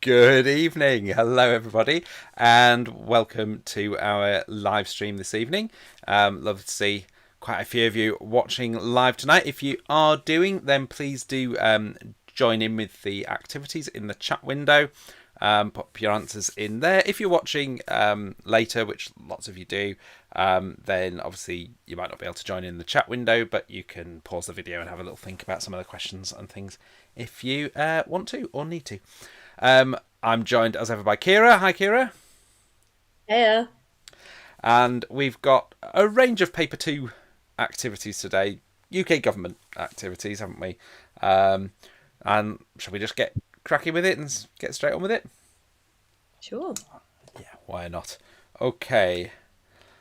Good evening. Hello, everybody, and welcome to our live stream this evening. Love to see quite a few of you watching live tonight. If you are doing, then please do join in with the activities in the chat window. Pop your answers in there. If you're watching later, which lots of you do, then obviously you might not be able to join in the chat window, but you can pause the video and have a little think about some of the questions and things if you want to or need to. I'm joined as ever by Ciara. Hi, Ciara. Yeah. And we've got a range of paper 2 activities today, UK government activities, haven't we? And shall we just get cracking with it and get straight on with it? Sure. Yeah, why not? Okay,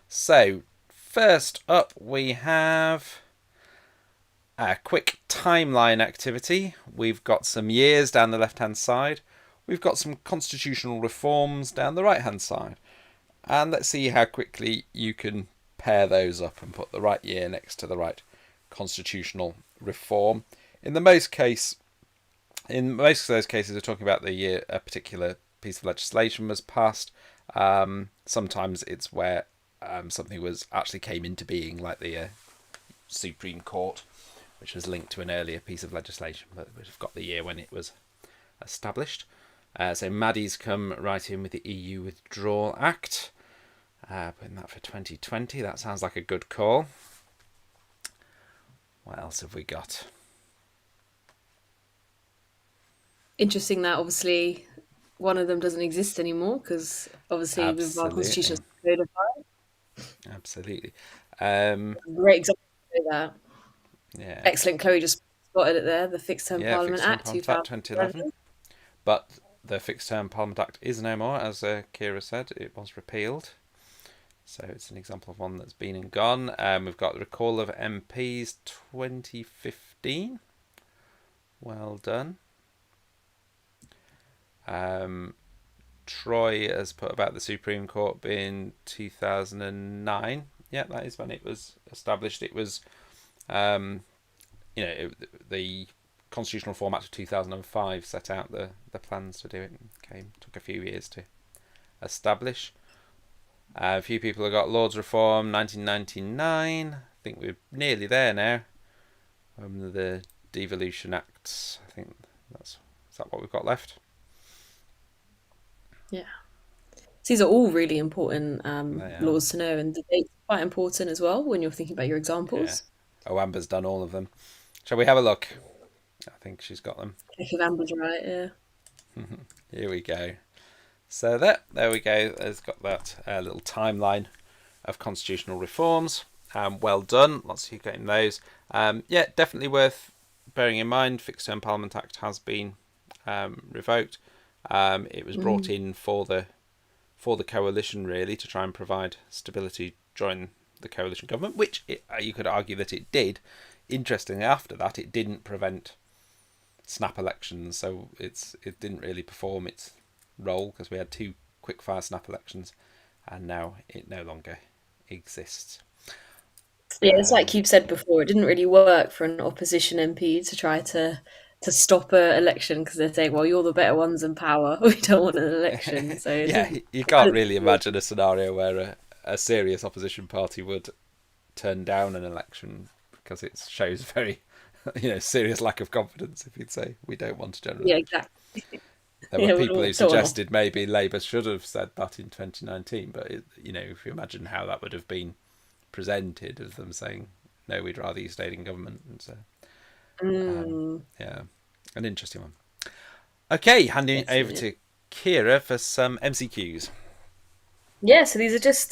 so first up we have a quick timeline activity. We've got some years down the left hand side. We've got some constitutional reforms down the right hand side. And let's see how quickly you can pair those up and put the right year next to the right constitutional reform. In most of those cases, we're talking about the year a particular piece of legislation was passed. Sometimes it's where something actually came into being, like the Supreme Court, which was linked to an earlier piece of legislation, but we've got the year when it was established. So Maddie's come right in with the EU Withdrawal Act. Putting that for 2020. That sounds like a good call. What else have we got? Interesting that obviously one of them doesn't exist anymore because obviously with our Absolutely. constitution codified. Absolutely. Great example of that. Yeah. Excellent. Chloe just spotted it there. The Fixed Term Yeah, Parliament Fixed Term Act Parliament Act 2011. 2011. But the Fixed Term Parliament Act is no more, as Ciara said. It was repealed. So it's an example of one that's been and gone. We've got the recall of MPs 2015. Well done. Troy has put about the Supreme Court being 2009. Yeah, that is when it was established. It was, the Constitutional Reform Act of 2005 set out the plans to do it. Took a few years to establish. A few people have got Lords Reform 1999. I think we're nearly there now. The Devolution Act. I think is that what we've got left? Yeah. These are all really important Yeah. laws to know, and the dates are quite important as well when you're thinking about your examples. Yeah. Oh, Amber's done all of them. Shall we have a look? I think she's got them. If Amber's right, yeah. Here we go. So there we go. It's got that little timeline of constitutional reforms. Well done. Lots of you getting those. Yeah, definitely worth bearing in mind. Fixed Term Parliament Act has been revoked. It was brought in for the coalition, really, to try and provide stability during the coalition government, which you could argue that it did. Interestingly, after that, it didn't prevent snap elections, so it didn't really perform its role because we had 2 quick-fire snap elections, and now it no longer exists. Yeah, it's like you've said before, it didn't really work for an opposition MP to try to stop an election because they're saying, well, you're the better ones in power. We don't want an election. So Yeah, you can't really imagine a scenario where a serious opposition party would turn down an election because it shows very serious lack of confidence if you'd say we don't want a general yeah, election. exactly. There were people who suggested maybe Labour should have said that in 2019, but if you imagine how that would have been presented as them saying, no, we'd rather you stayed in government. And so, yeah, an interesting one. Okay, handing it over to Ciara for some MCQs. Yeah, so these are just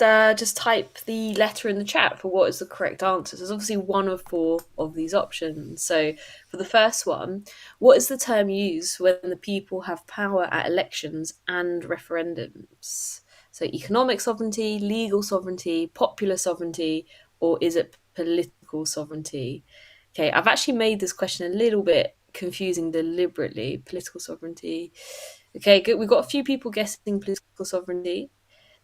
type the letter in the chat for what is the correct answer. So there's obviously one of 4 of these options. So for the first one, what is the term used when the people have power at elections and referendums? So economic sovereignty, legal sovereignty, popular sovereignty, or is it political sovereignty? Okay, I've actually made this question a little bit confusing deliberately. Political sovereignty. Okay, good. We've got a few people guessing political sovereignty.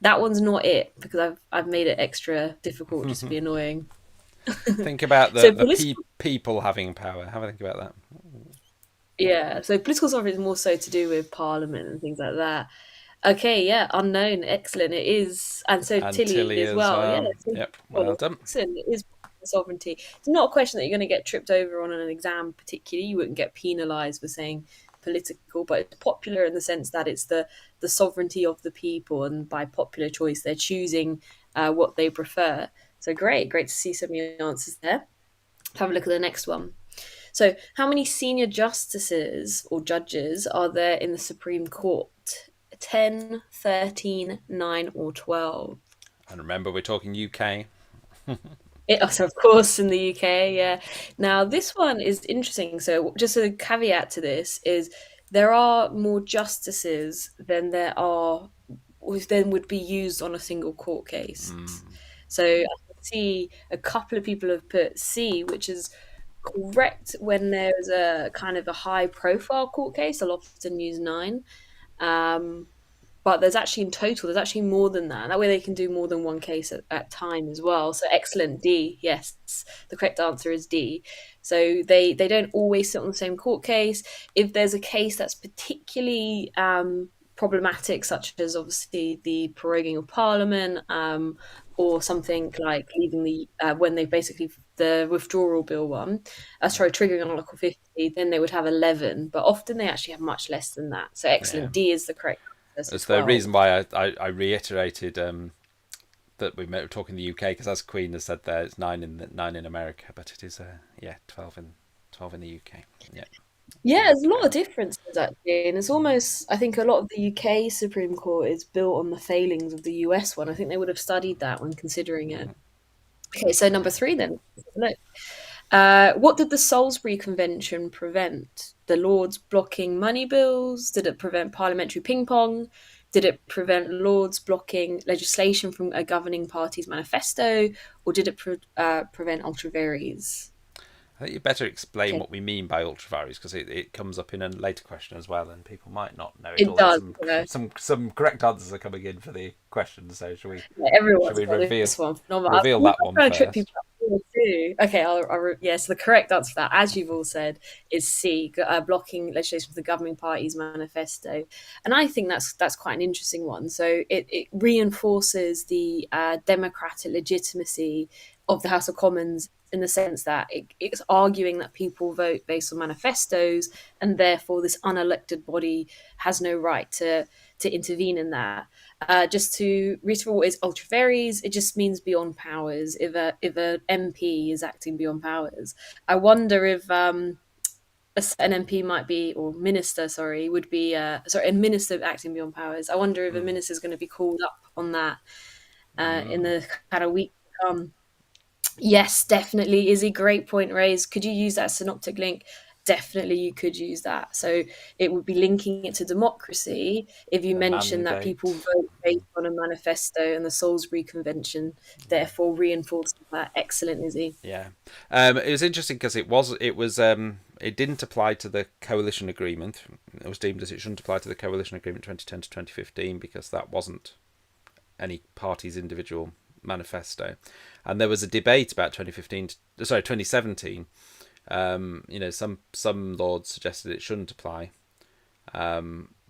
That one's not it because I've made it extra difficult just to be annoying. Think about So the people having power. Have a think about that. Yeah, so political sovereignty is more so to do with parliament and things like that. Okay, yeah, unknown, excellent. It is, and so And Tilly Tilly as as well. Yeah, well. so Yep, well well, done. excellent. It is sovereignty. It's not a question that you're going to get tripped over on an exam, particularly. You wouldn't get penalised for saying political, but it's popular in the sense that it's the sovereignty of the people, and by popular choice, they're choosing what they prefer. So great to see some of your answers there. Have a look at the next one. So, how many senior justices or judges are there in the Supreme Court? 10, 13, 9, or 12? And remember, we're talking UK. So of course, in the UK, yeah. Now, this one is interesting. So, just a caveat to this is there are more justices than there are then would be used on a single court case. So, I can see a couple of people have put C, which is correct when there's a kind of a high profile court case. I'll often use 9. Um, but there's actually in total, there's actually more than that. That way they can do more than one case at time as well. So excellent, D. Yes, the correct answer is D. So they don't always sit on the same court case. If there's a case that's particularly problematic, such as obviously the proroguing of Parliament, or something like leaving the when they basically the withdrawal bill one, triggering on Article 50, then they would have 11. But often they actually have much less than that. So Yeah. excellent, D is the correct. It's the reason why I reiterated that we were talking the UK, because as Queen has said there, it's 9 in America, but it is 12 in the UK. Yeah. Yeah, there's a lot of differences actually, and it's almost, I think a lot of the UK Supreme Court is built on the failings of the US one. I think they would have studied that when considering it. Okay, so number 3 then. Look. What did the Salisbury Convention prevent? The Lords blocking money bills? Did it prevent parliamentary ping pong? Did it prevent Lords blocking legislation from a governing party's manifesto? Or did it prevent ultra vires? I think you better explain Okay. what we mean by ultra-vires, because it comes up in a later question as well, and people might not know it. It does. Some correct answers are coming in for the questions, so should we Everyone's got reveal this one. reveal that one I'm trying to trip first? people up too. Okay, yes, the correct answer for that, as you've all said, is C, blocking legislation for the governing party's manifesto. And I think that's quite an interesting one. So it reinforces the democratic legitimacy of the House of Commons, in the sense that it's arguing that people vote based on manifestos, and therefore this unelected body has no right to intervene in that. Just to reiterate, what is ultra vires? It just means beyond powers. If a MP is acting beyond powers, I wonder if an MP might be, or minister, sorry, would be, a minister acting beyond powers. I wonder if a minister is going to be called up on that in the kind of week to come. Yes, definitely. Izzy, great point raised. Could you use that synoptic link? Definitely, you could use that. So it would be linking it to democracy if you mention that people vote based on a manifesto, and the Salisbury Convention therefore reinforces that. Excellent, Izzy. Yeah, it was interesting because it didn't apply to the coalition agreement. It was deemed as it shouldn't apply to the coalition agreement 2010 to 2015 because that wasn't any party's individual manifesto. And there was a debate about 2017. Some lords suggested it shouldn't apply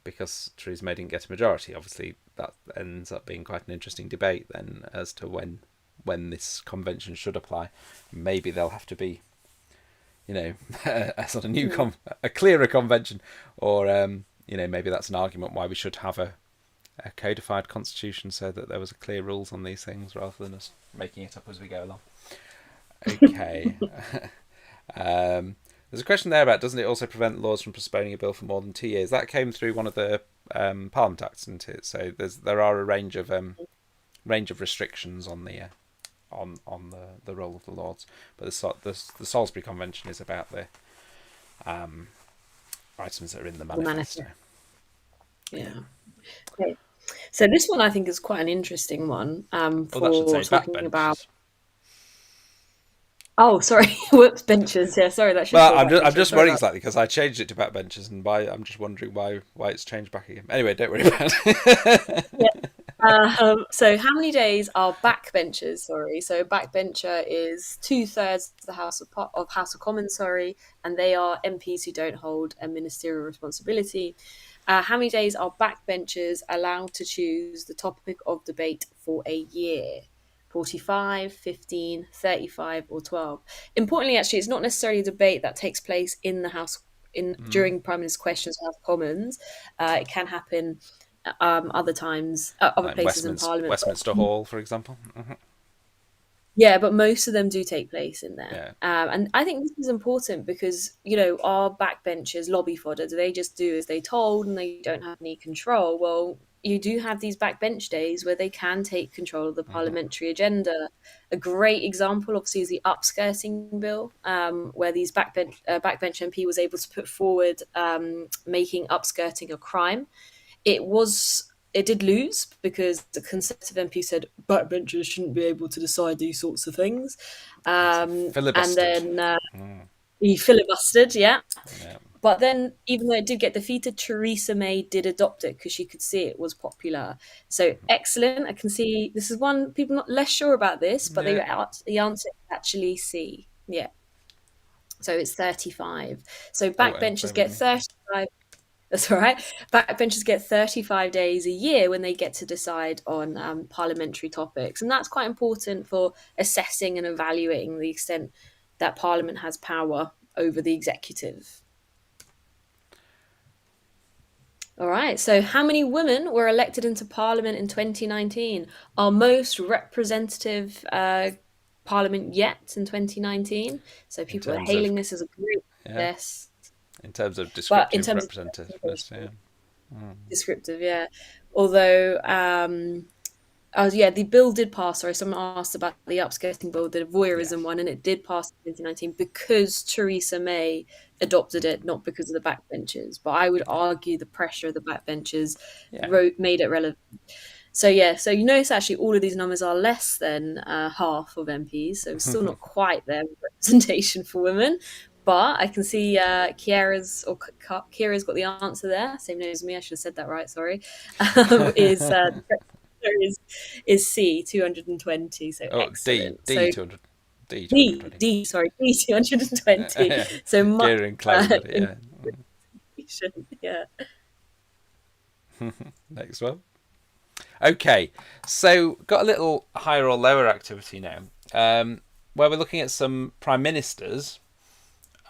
because Theresa May didn't get a majority. Obviously, that ends up being quite an interesting debate then as to when this convention should apply. Maybe there'll have to be, a sort of a clearer convention, or maybe that's an argument why we should have a codified constitution so that there was clear rules on these things rather than us making it up as we go along. Okay. There's a question there about, doesn't it also prevent laws from postponing a bill for more than 2 years? That came through one of the Parliament Acts, isn't it? So there are a range of restrictions on the the role of the Lords, but the Salisbury Convention is about the items that are in the manifesto. Yeah. Okay. So this one I think is quite an interesting one for talking about. Oh, sorry. Whoops, benches. Yeah, sorry. That should. Well, I'm just worrying slightly because I changed it to backbenches, and I'm just wondering why it's changed back again. Anyway, don't worry about it. Yeah. So how many days are backbenchers? Sorry, so a backbencher is 2/3 of the House of Commons. Sorry, and they are MPs who don't hold a ministerial responsibility. How many days are backbenchers allowed to choose the topic of debate for a year? 45, 15, 35, or 12. Importantly, actually, it's not necessarily a debate that takes place in the House in Mm. during Prime Minister's Questions House of Commons. It can happen other times, other Like places in Parliament. Westminster Hall, for example. Yeah, but most of them do take place in there. Yeah. And I think this is important because, our backbenchers lobby fodder. Do they just do as they told and they don't have any control? Well, you do have these backbench days where they can take control of the parliamentary agenda. A great example, obviously, is the upskirting bill, where these backbench MP was able to put forward making upskirting a crime. It did lose because the Conservative MP said backbenchers shouldn't be able to decide these sorts of things. It's a And filibustered. then he filibustered, yeah. Yeah. But then, even though it did get defeated, Theresa May did adopt it because she could see it was popular. So excellent. I can see this is one people not less sure about this, but Yeah. the answer is actually C. Yeah. So it's 35. So Oh, well, backbenchers same as get me. 35. That's all right. Backbenchers get 35 days a year when they get to decide on parliamentary topics. And that's quite important for assessing and evaluating the extent that Parliament has power over the executive. All right. So, how many women were elected into Parliament in 2019? Our most representative Parliament yet in 2019. So, In people are terms of hailing this as a great yeah, success. in terms of But in descriptive terms of representativeness. Yeah. descriptive, yeah. Although, yeah, the bill did pass. Sorry, someone asked about the upskirting bill, the voyeurism Yes. one, and it did pass in 2019 because Theresa May adopted it, not because of the backbenchers. But I would argue the pressure of the backbenchers Yeah. made it relevant. So yeah, so you notice actually all of these numbers are less than half of MPs, so still not quite their representation for women. But I can see Kira's got the answer there. Same name as me. I should have said that right. Sorry. Is is C 220. So Oh, excellent. D So 200, D 220. Sorry, D 220. Yeah. So much Ciara and Clive got it. Yeah. information. Yeah. Next one. Okay, so got a little higher or lower activity now, where we're looking at some prime ministers,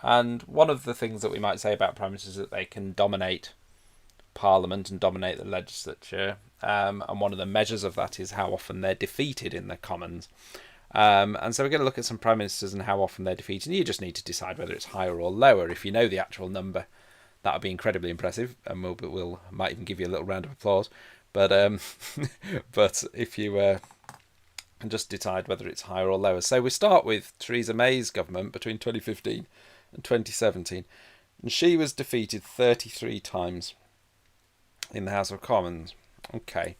and one of the things that we might say about prime ministers is that they can dominate Parliament and dominate the legislature, and one of the measures of that is how often they're defeated in the Commons. And so we're going to look at some prime ministers and how often they're defeated, and you just need to decide whether it's higher or lower. If you know the actual number, that would be incredibly impressive, and we'll might even give you a little round of applause. But but if you can just decide whether it's higher or lower. So we start with Theresa May's government between 2015 and 2017, and she was defeated 33 times in the House of Commons. Okay,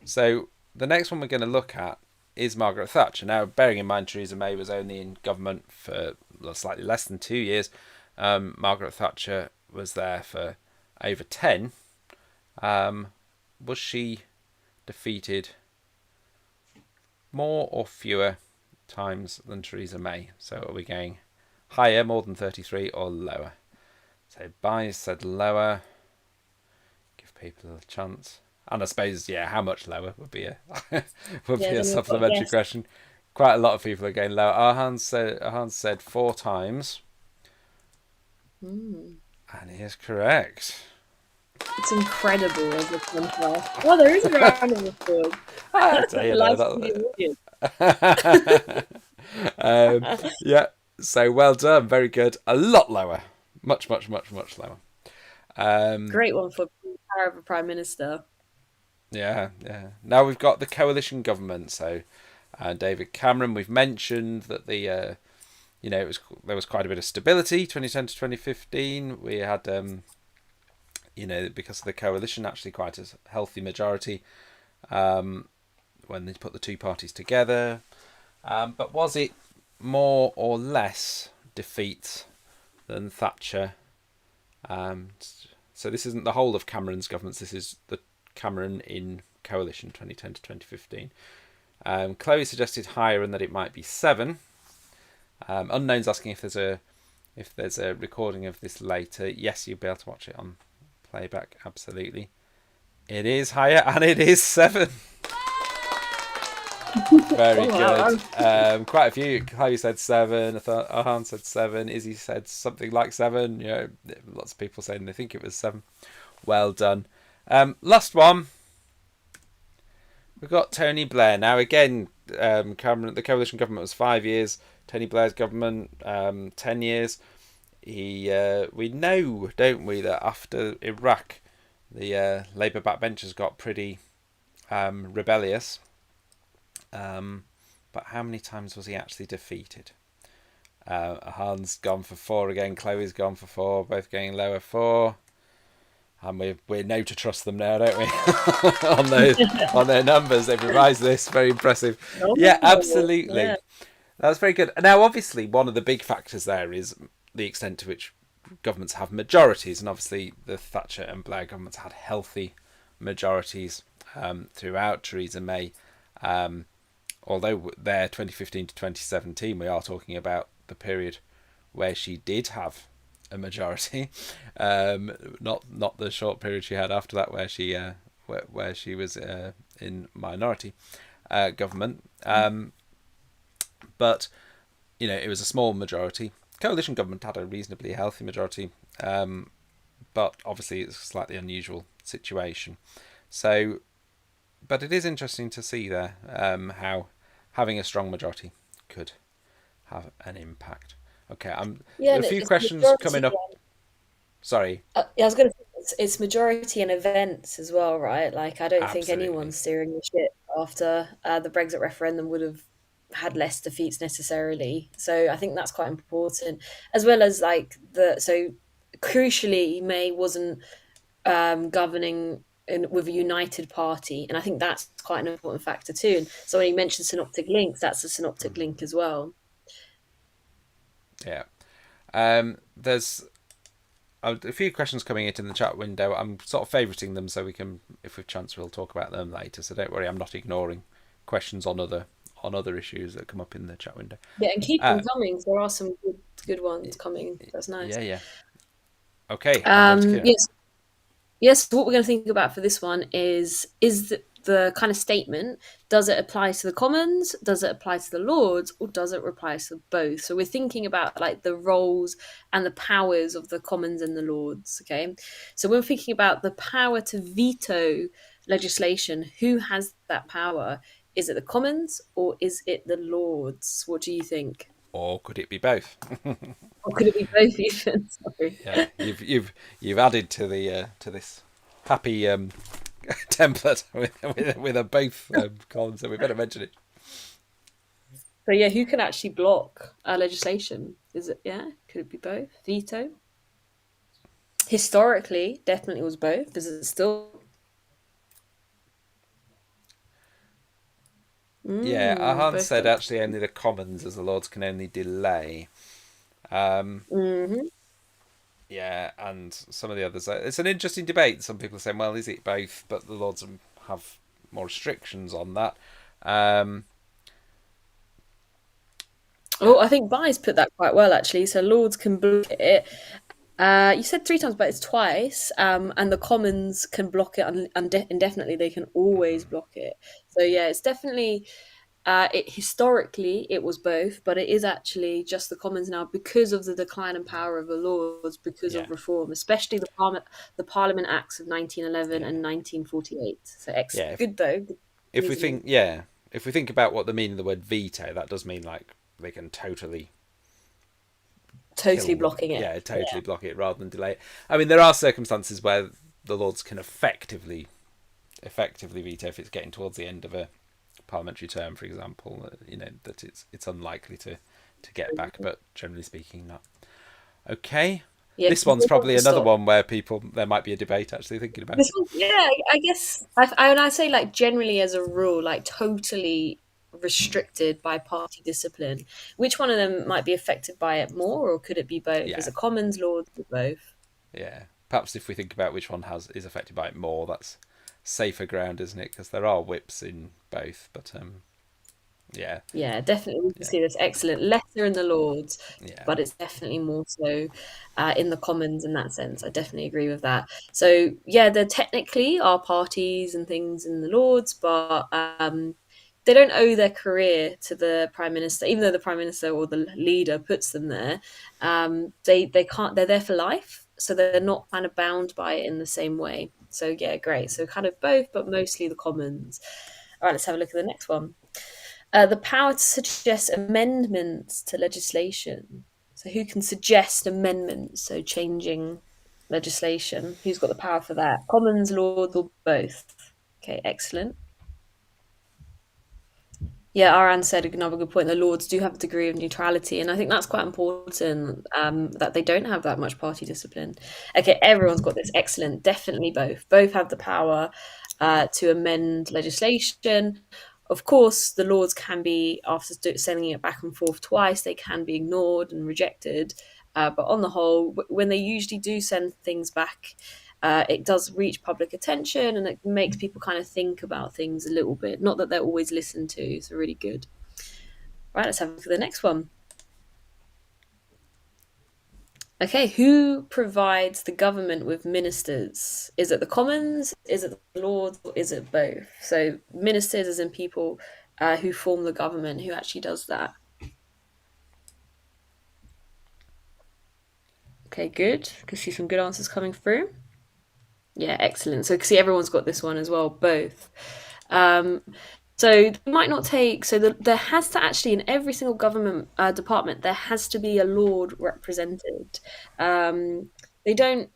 so the next one we're going to look at is Margaret Thatcher. Now, bearing in mind Theresa May was only in government for slightly less than 2 years, Margaret Thatcher was there for over 10. Was she defeated more or fewer times than Theresa May? So are we going higher, more than 33, or lower? So Buys said lower. Give people a chance. And I suppose, yeah, how much lower would be a would Yeah, be a then we've got a supplementary guess. question. Quite a lot of people are going lower. Arhan said 4 times, Mm. and he is correct. It's incredible as a contrast. Well, there is a round of applause. So, you know Life to the that. audience. Yeah. So well done. Very good. A lot lower. Much, much, much, much lower. Great one for power of a prime minister. Yeah, yeah. Now we've got the coalition government. So David Cameron. We've mentioned that there was quite a bit of stability 2010 to 2015. We had because of the coalition, actually quite a healthy majority when they put the two parties together. But was it more or less defeat than Thatcher? So this isn't the whole of Cameron's governments. This is the Cameron in coalition 2010 to 2015. Chloe suggested higher and that it might be 7. Unknown's asking if there's a recording of this later. Yes, you'll be able to watch it on playback. Absolutely, it is higher and it is 7. Very good. Quite a few. Chloe said 7. I thought Ahan said 7. Izzy said something like 7. Lots of people saying they think it was 7. Well done. Last one. We've got Tony Blair. Now again, Cameron, the coalition government was 5 years. Tony Blair's government, 10 years. We know, don't we, that after Iraq, the Labour backbenchers got pretty rebellious. But how many times was he actually defeated? Ahan's gone for 4 again. Chloe's gone for 4. Both going lower 4. And we know to trust them now, don't we? on their numbers, they've revised this. Very impressive. Yeah, absolutely. Yeah. That's very good. Now, obviously, one of the big factors there is the extent to which governments have majorities, and obviously the Thatcher and Blair governments had healthy majorities throughout. Theresa May, although they're 2015 to 2017, we are talking about the period where she did have a majority, not the short period she had after that where she was in minority government. But it was a small majority. Coalition government had a reasonably healthy majority, but obviously it's a slightly unusual situation. So, but it is interesting to see there how having a strong majority could have an impact. Okay, a few questions coming up. Sorry. I was going to say it's majority in events as well, right? Like, I don't think anyone's steering the ship after the Brexit referendum would have had less defeats necessarily. So I think that's quite important, as well as so crucially, May wasn't governing with a united party, and I think that's quite an important factor too. And so when you mentioned synoptic links, that's a synoptic link as well. Yeah. There's a few questions coming in the chat window. I'm sort of favouriting them so we can, if we've chance, we'll talk about them later. So don't worry, I'm not ignoring questions on other issues that come up in the chat window. Yeah, and keep them coming. There are some good ones coming. That's nice. Yeah. Okay. Yes. What we're going to think about for this one is the kind of statement, does it apply to the Commons, does it apply to the Lords, or does it apply to both? So we're thinking about the roles and the powers of the Commons and the Lords. Okay, so we're thinking about the power to veto legislation. Who has that power? Is it the Commons or is it the Lords? What do you think? Or could it be both? Or could it be both even? Sorry. Yeah, you've added to this happy template with a both column, so we better mention it. So yeah, who can actually block legislation? Is it Could it be both? Veto? Historically, definitely was both. Is it still? Yeah, Ahan said actually only the Commons, as the Lords can only delay. Yeah, and some of the others. It's an interesting debate. Some people are saying, well, is it both? But the Lords have more restrictions on that. I think Bai's put that quite well, actually. So Lords can block it. You said 3 times, but it's twice. And the Commons can block it indefinitely. They can always block it. So yeah, it's definitely. Historically, it was both, but it is actually just the Commons now because of the decline in power of the Lords, because of reform, especially the Parliament Acts of 1911 and 1948. So good though. If we think about what the meaning of the word veto, that does mean they can totally blocking it. Yeah, totally block it rather than delay it. I mean, there are circumstances where the Lords can effectively veto if it's getting towards the end of a parliamentary term, for example. That it's unlikely to get back, but generally speaking, not. Okay. Yeah, this one's probably another one where there might be a debate actually thinking about this one, I guess I say generally as a rule, totally restricted by party discipline. Which one of them might be affected by it more, or could it be both? Is it Commons, Lords, or both? Yeah, perhaps if we think about which one is affected by it more, that's safer ground, isn't it? Because there are whips in both, but yeah, Yeah, definitely. We can yeah, see this excellent letter in the Lords, yeah. but it's definitely more so in the Commons in that sense. I definitely agree with that. So, yeah, there technically are parties and things in the Lords, but they don't owe their career to the Prime Minister, even though the Prime Minister or the leader puts them there. They can't. They're there for life, so they're not kind of bound by it in the same way. So, yeah, great. So, kind of both, but mostly the Commons. All right, let's have a look at the next one. The power to suggest amendments to legislation. So, who can suggest amendments? So, changing legislation. Who's got the power for that? Commons, Lords, or both? Okay, excellent. Yeah, Aran said another good point. The Lords do have a degree of neutrality, and I think that's quite important that they don't have that much party discipline. Okay, everyone's got this. Excellent. Definitely both. Both have the power to amend legislation. Of course, the Lords can be, after sending it back and forth twice, they can be ignored and rejected. But on the whole, when they usually do send things back, it does reach public attention and it makes people kind of think about things a little bit. Not that they're always listened to, so really good. Right, let's have a look at the next one. Okay, who provides the government with ministers? Is it the Commons? Is it the Lords? Or is it both? So, ministers, as in people who form the government, who actually does that? Okay, good. Can see some good answers coming through. Yeah, excellent. So, see, everyone's got this one as well, both. Um, so they might not take. So there has to actually in every single government department there has to be a lord represented. They don't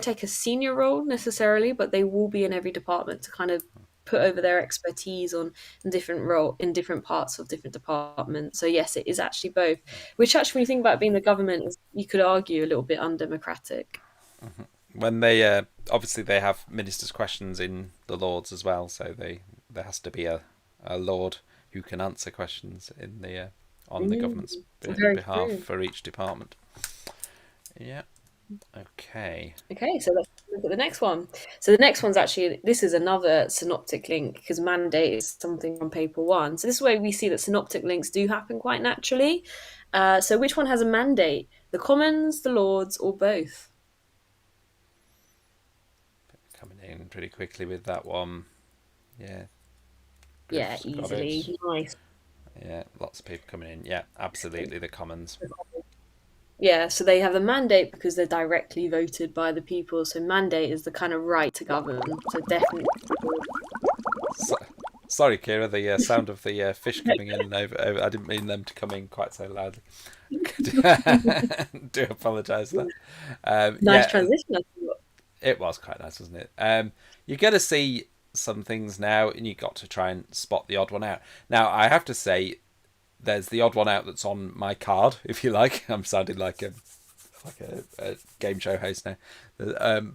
take a senior role necessarily, but they will be in every department to kind of put over their expertise on different role in different parts of different departments. So yes, it is actually both. Which actually, when you think about being the government, you could argue a little bit undemocratic. When they obviously they have ministers' questions in the Lords as well, so there has to be a Lord who can answer questions in the on the Mm, government's very behalf true. for each department. Yeah. Okay. Okay, so let's look at the next one. So the next one's actually this is another synoptic link because mandate is something from paper one. So this way we see that synoptic links do happen quite naturally. So which one has a mandate? The Commons, the Lords, or both? Coming in pretty quickly with that one. Yeah. Yeah, Griff's got easily. it. Nice. Yeah. Lots of people coming in. Yeah. Absolutely. The Commons. Yeah, so they have the mandate because they're directly voted by the people. So mandate is the kind of right to govern. So definitely. So, sorry, Kira. The sound of the fish coming in over. I didn't mean them to come in quite so loudly. Do apologise for that. Nice Yeah, transition, I thought. it was quite nice, wasn't it? You get to see some things now, and you got to try and spot the odd one out. Now, I have to say, there's the odd one out that's on my card, if you like. I'm sounding like a game show host now,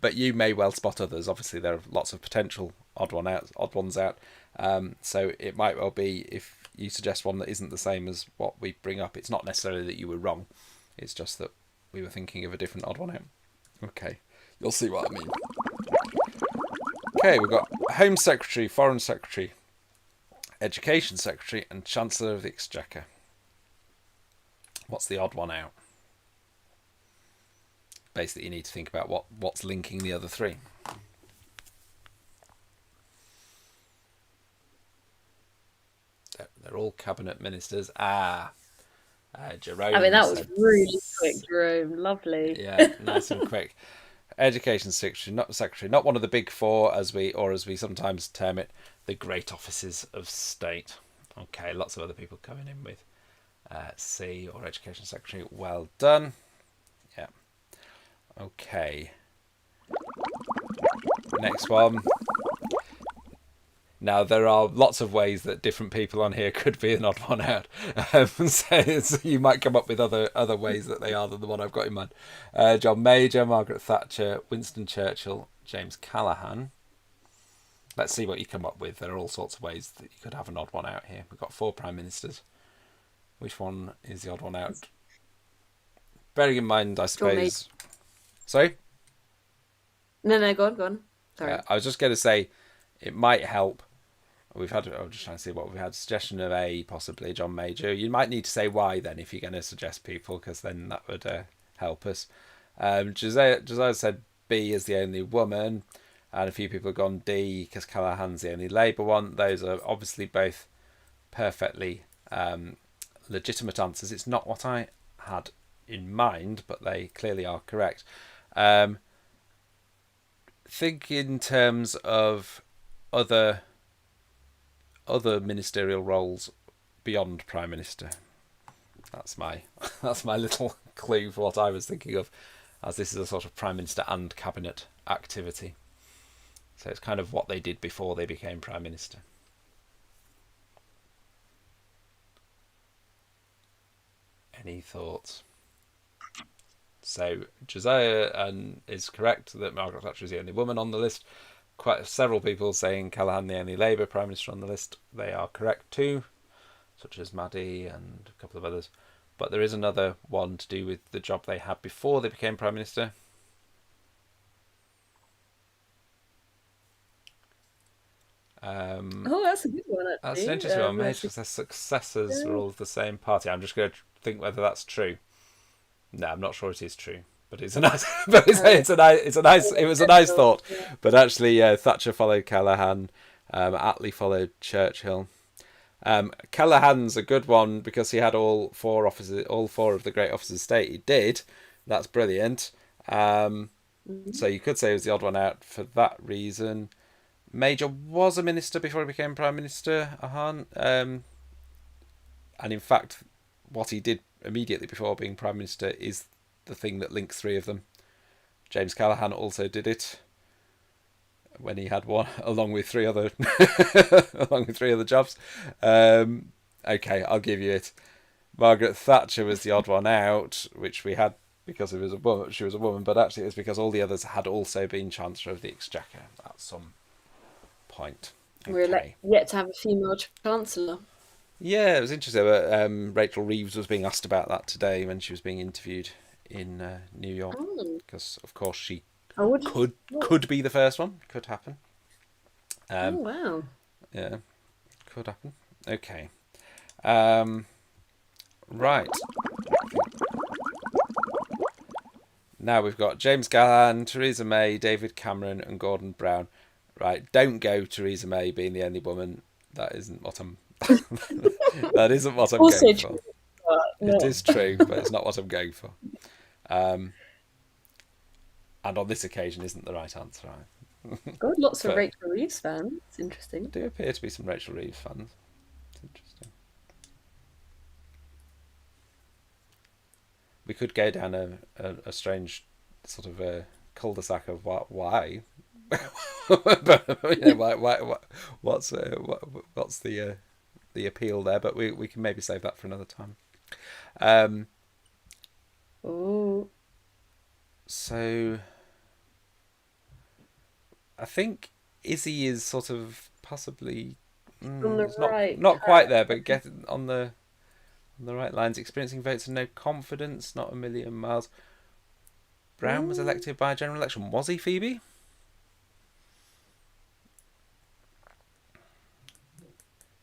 but you may well spot others. Obviously, there are lots of potential odd ones out. So it might well be if you suggest one that isn't the same as what we bring up. It's not necessarily that you were wrong. It's just that we were thinking of a different odd one out. Okay, you'll see what I mean. Okay, we've got Home Secretary, Foreign Secretary, Education Secretary, and Chancellor of the Exchequer. What's the odd one out? Basically, you need to think about what's linking the other three. They're all cabinet ministers. I mean, Jerome that was said, really quick, Jerome. Lovely. yeah, nice and quick. Education secretary, not one of the big four, as we sometimes term it, the great offices of state. Okay, lots of other people coming in with C or education secretary. Well done. Yeah. Okay. Next one. Now, there are lots of ways that different people on here could be an odd one out. So you might come up with other ways that they are than the one I've got in mind. John Major, Margaret Thatcher, Winston Churchill, James Callaghan. Let's see what you come up with. There are all sorts of ways that you could have an odd one out here. We've got 4 prime ministers. Which one is the odd one out? Bearing in mind, I John Major. suppose... Sorry? No, no, go on, go on. Sorry. I was just going to say it might help. I'm just trying to see what we've had. Suggestion of A, possibly John Major. You might need to say why then if you're going to suggest people, because then that would help us. Josiah said B is the only woman, and a few people have gone D because Callaghan's the only Labour one. Those are obviously both perfectly legitimate answers. It's not what I had in mind, but they clearly are correct. Think in terms of other ministerial roles beyond Prime Minister. That's my little clue for what I was thinking of, as this is a sort of Prime Minister and Cabinet activity. So it's kind of what they did before they became Prime Minister. Any thoughts? So Josiah is correct that Margaret Thatcher is the only woman on the list. Quite several people saying Callaghan the only Labour Prime Minister on the list. They are correct too, such as Maddie and a couple of others. But there is another one to do with the job they had before they became Prime Minister. That's a good one, actually. That's an interesting one, mate, because their successors were all of the same party. I'm just going to think whether that's true. No, I'm not sure it is true. But it's a nice, it was a nice thought. But actually, Thatcher followed Callaghan, Attlee followed Churchill. Callaghan's a good one because he had all four of the great officers of state. He did. That's brilliant. So you could say he was the odd one out for that reason. Major was a minister before he became Prime Minister, and in fact, what he did immediately before being Prime Minister is the thing that links three of them. James Callaghan also did it when he had one, along with three other jobs. Okay, I'll give you it. Margaret Thatcher was the odd one out, which we had because she was a woman, but actually it was because all the others had also been Chancellor of the Exchequer at some point. Okay. We're yet to have a female Chancellor. Yeah, it was interesting. Rachel Reeves was being asked about that today when she was being interviewed in New York, because of course she could be the first one. Could happen. Wow. Yeah, could happen. Okay. Right. Now we've got James Callaghan, Theresa May, David Cameron, and Gordon Brown. Right, don't go Theresa May being the only woman. That isn't what I'm. That isn't what I'm Also going true, for. no. It is true, but it's not what I'm going for. And on this occasion, isn't the right answer. God, lots of Rachel Reeves fans. It's interesting. There do appear to be some Rachel Reeves fans. It's interesting. We could go down a strange sort of a cul-de-sac of why. But what's the appeal there? But we can maybe save that for another time. So I think Izzy is sort of possibly not quite there, but getting on the right lines. Experiencing votes and no confidence, not a million miles. Brown was elected by a general election. Was he, Phoebe?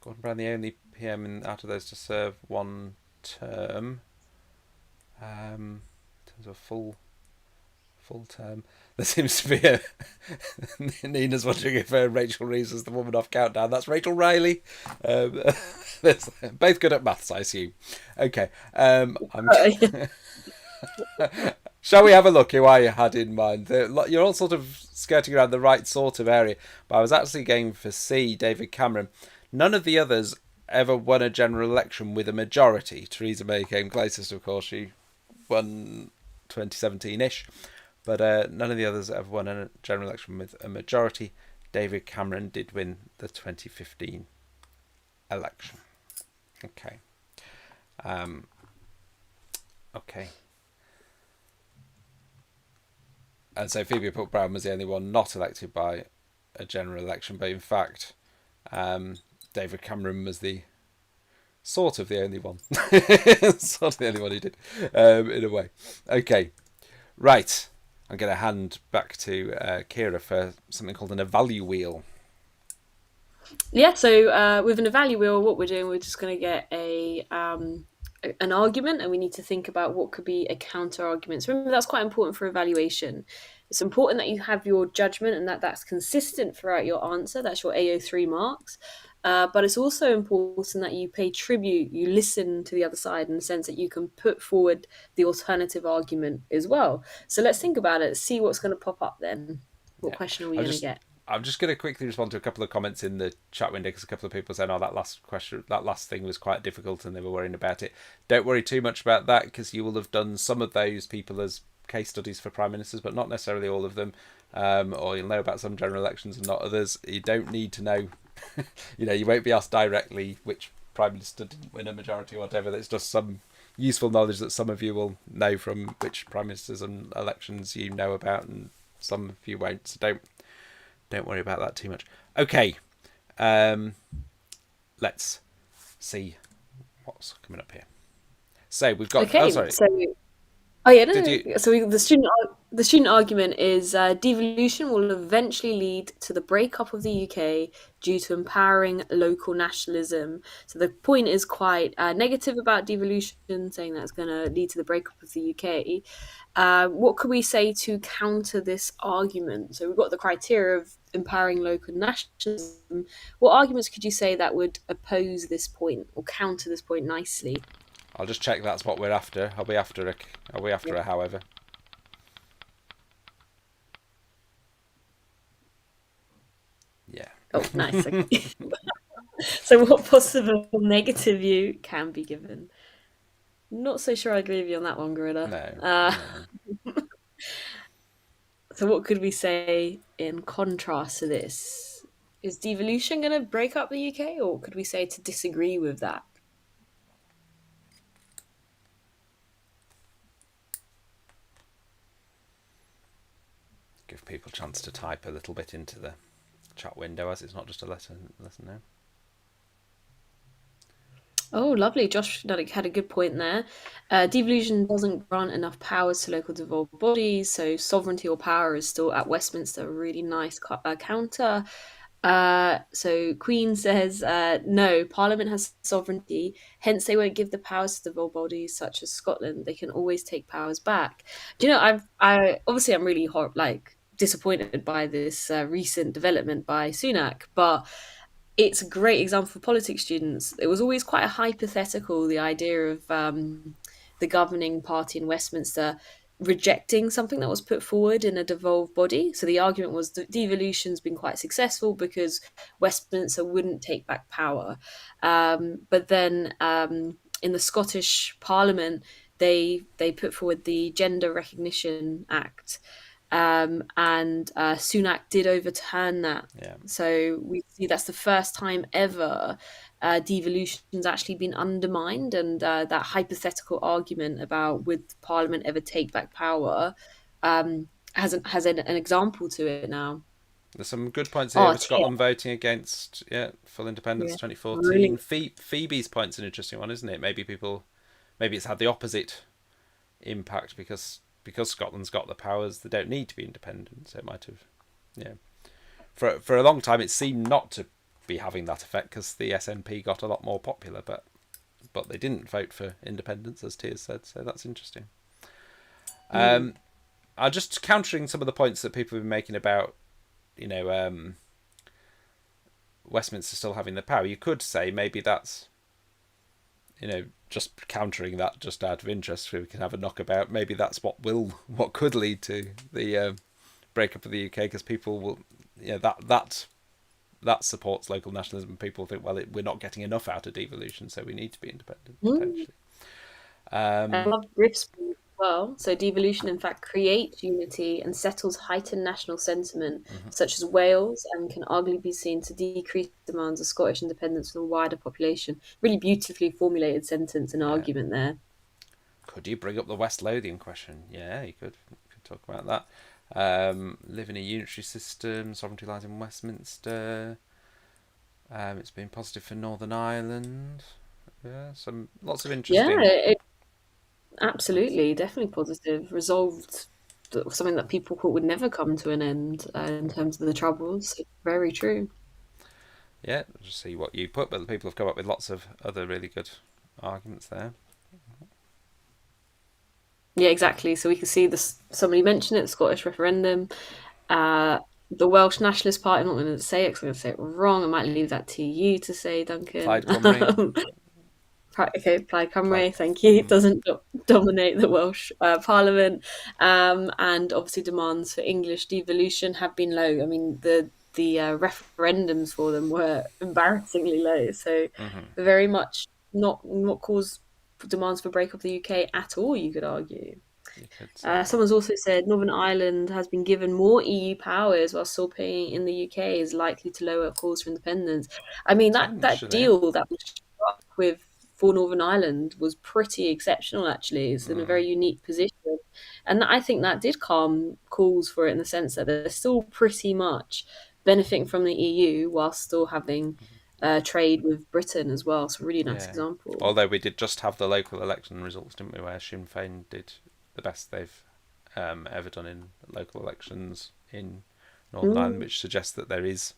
Gordon Brown, the only PM out of those to serve one term. In terms of full term. There seems to be Nina's wondering if Rachel Reeves is the woman off Countdown. That's Rachel Riley. Both good at maths, I assume. Okay. Shall we have a look who I had in mind? You're all sort of skirting around the right sort of area, but I was actually going for C, David Cameron. None of the others ever won a general election with a majority. Theresa May came closest, of course. She won 2017-ish. But none of the others ever won a general election with a majority. David Cameron did win the 2015 election. Okay. Okay. And so Phoebe Brown was the only one not elected by a general election, but in fact, David Cameron was the sort of the only one. Sort of the only one who did, in a way. Okay. Right. I'm going to hand back to Ciara for something called an EVAL-U-WHEEL. Yeah, so with an EVAL-U-WHEEL, what we're doing, we're just going to get an argument, and we need to think about what could be a counter argument. So remember, that's quite important for evaluation. It's important that you have your judgment and that that's consistent throughout your answer. That's your AO3 marks. But it's also important that you pay tribute, you listen to the other side in the sense that you can put forward the alternative argument as well. So let's think about it, see what's going to pop up then. What Yeah, question are we I'll going to just get? I'm just going to quickly respond to a couple of comments in the chat window because a couple of people said, "Oh, that last question, that last thing was quite difficult," and they were worrying about it. Don't worry too much about that because you will have done some of those people as case studies for prime ministers, but not necessarily all of them. Or you'll know about some general elections and not others. You don't need to know. You won't be asked directly which prime minister didn't win a majority or whatever. That's just some useful knowledge that some of you will know from which prime ministers and elections you know about, and some of you won't. So don't worry about that too much. Okay, let's see what's coming up here. So we've got. Oh, Okay, sorry. so oh yeah, Did no, you? no. So the student argument is devolution will eventually lead to the breakup of the UK due to empowering local nationalism. So the point is quite negative about devolution, saying that it's going to lead to the breakup of the UK. What could we say to counter this argument? So we've got the criteria of empowering local nationalism. What arguments could you say that would oppose this point or counter this point nicely? I'll just check that's what we're after. I'll be after a. Are we after a however? Yeah. Oh, nice. Okay. So, what possible negative view can be given? Not so sure I agree with you on that one, Gorilla. No. No. So, what could we say in contrast to this? Is devolution going to break up the UK, or could we say to disagree with that? Give people a chance to type a little bit into the chat window as it's not just a lesson now. Oh, lovely. Josh had a good point there. Devolution doesn't grant enough powers to local devolved bodies, so sovereignty or power is still at Westminster. A really nice counter. So Queen says, no, Parliament has sovereignty, hence they won't give the powers to devolved bodies such as Scotland. They can always take powers back. Do you know? I obviously I'm really disappointed by this recent development by Sunak, but it's a great example for politics students. It was always quite a hypothetical, the idea of the governing party in Westminster rejecting something that was put forward in a devolved body. So the argument was that devolution's been quite successful because Westminster wouldn't take back power. But then in the Scottish Parliament, they put forward the Gender Recognition Act, and Sunak did overturn that. Yeah. So we see that's the first time ever devolution's actually been undermined, and that hypothetical argument about would Parliament ever take back power has an example to it now. There's some good points here Oh, with Scotland voting against full independence yeah, 2014. really. Phoebe's point's an interesting one, isn't it? Maybe it's had the opposite impact because Scotland's got the powers, they don't need to be independent. So it might have, yeah. For a long time, it seemed not to be having that effect because the SNP got a lot more popular, but they didn't vote for independence, as Tiers said. So that's interesting. Mm. I'm just countering some of the points that people have been making about, Westminster still having the power. You could say maybe that's, just countering that just out of interest, so we can have a knockabout. Maybe that's what could lead to the breakup of the UK, because people will, that supports local nationalism. People think, well, we're not getting enough out of devolution, so we need to be independent Mm. potentially. I love Griff's point as well. So devolution, in fact, creates unity and settles heightened national sentiment, such as Wales, and can arguably be seen to decrease demands of Scottish independence for the wider population. Really beautifully formulated sentence and Yeah. argument there. Could you bring up the West Lothian question? Yeah, you could talk about that. Live in a unitary system, sovereignty lies in Westminster. It's been positive for Northern Ireland. Yeah, lots of Yeah, interesting. absolutely, definitely positive. Resolved. something that people thought would never come to an end in terms of the Troubles. Very true. Yeah, just see what you put, but the people have come up with lots of other really good arguments there. Yeah, exactly. So we can see this. Somebody mentioned it, the Scottish referendum. Uh, the Welsh Nationalist Party. I'm not going to say it because I'm going to say it wrong. I might leave that to you to say, Duncan. Plaid Cymru. Okay, Plaid Plaid. Cymru, thank you. It doesn't dominate the Welsh Parliament, and obviously demands for English devolution have been low. I mean, the referendums for them were embarrassingly low, so Mm-hmm. very much not cause demands for break of the UK at all. You could argue. You could say. Someone's also said Northern Ireland has been given more EU powers while still paying in the UK is likely to lower calls for independence. I mean that Potentially. deal that was struck with for Northern Ireland was pretty exceptional. Actually, it's in a Mm. very unique position, and I think that did calm calls for it in the sense that they're still pretty much benefiting from the EU while still having trade with Britain as well. So really nice Yeah. example. Although we did just have the local election results, didn't we, where Sinn Féin did the best they've ever done in local elections in Northern Ireland, Mm. which suggests that there is,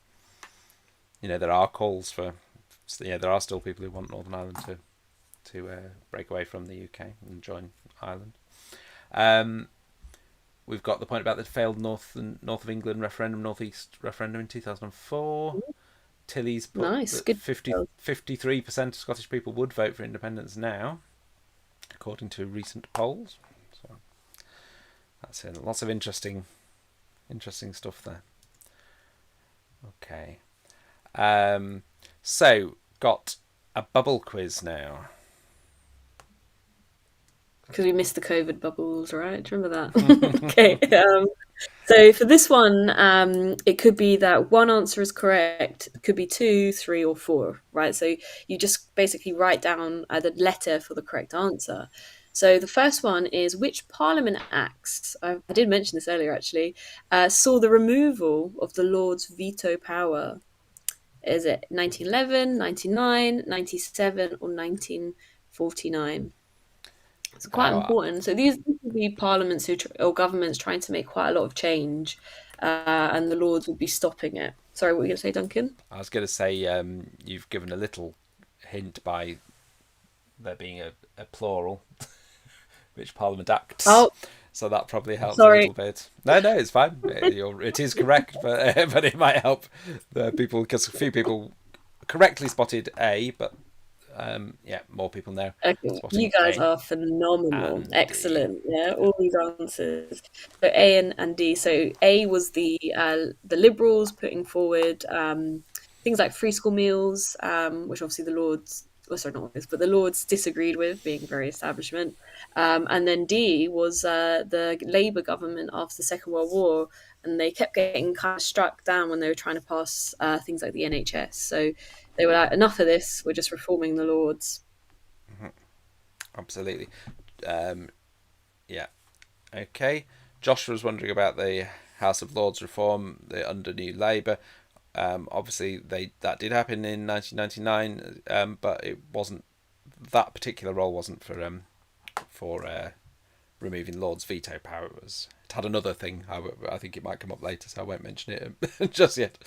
there are calls for, there are still people who want Northern Ireland to break away from the UK and join Ireland. Um, we've got the point about the failed North of England referendum, North East referendum in 2004. Tilly's put Nice, that good. 53% of Scottish people would vote for independence now, according to recent polls. So that's it. Lots of interesting stuff there. Okay. So got a bubble quiz now. Because we missed the COVID bubbles, right? Do you remember that? Okay. So for this one, it could be that one answer is correct. It could be two, three, or four, right? So you just basically write down the letter for the correct answer. So the first one is which Parliament Acts, I did mention this earlier actually, saw the removal of the Lord's veto power? Is it 1911, 99, 97, or 1949? It's quite Now, important. So these would be parliaments or governments trying to make quite a lot of change, and the Lords would be stopping it. Sorry, what were you going to say, Duncan? I was going to say you've given a little hint by there being a plural, which Parliament acts. Oh, So that probably helps a sorry. little bit. No, it's fine. It is correct, but but it might help the people because a few people correctly spotted A, but yeah, more people now Okay, you spotting guys A are phenomenal. and D. Excellent. Yeah, all these answers. So A and D. So A was the Liberals putting forward things like free school meals, which obviously the Lords, oh, sorry, not always, but the Lords disagreed with, being very establishment. And then D was the Labour government after the Second World War, and they kept getting kind of struck down when they were trying to pass things like the NHS. So they were like, enough of this, we're just reforming the Lords. Absolutely. Yeah. Okay. Josh was wondering about the House of Lords reform under New Labour. Obviously, that did happen in 1999, but it wasn't that particular role wasn't for removing Lord's veto power. It had another thing. I think it might come up later, so I won't mention it just yet.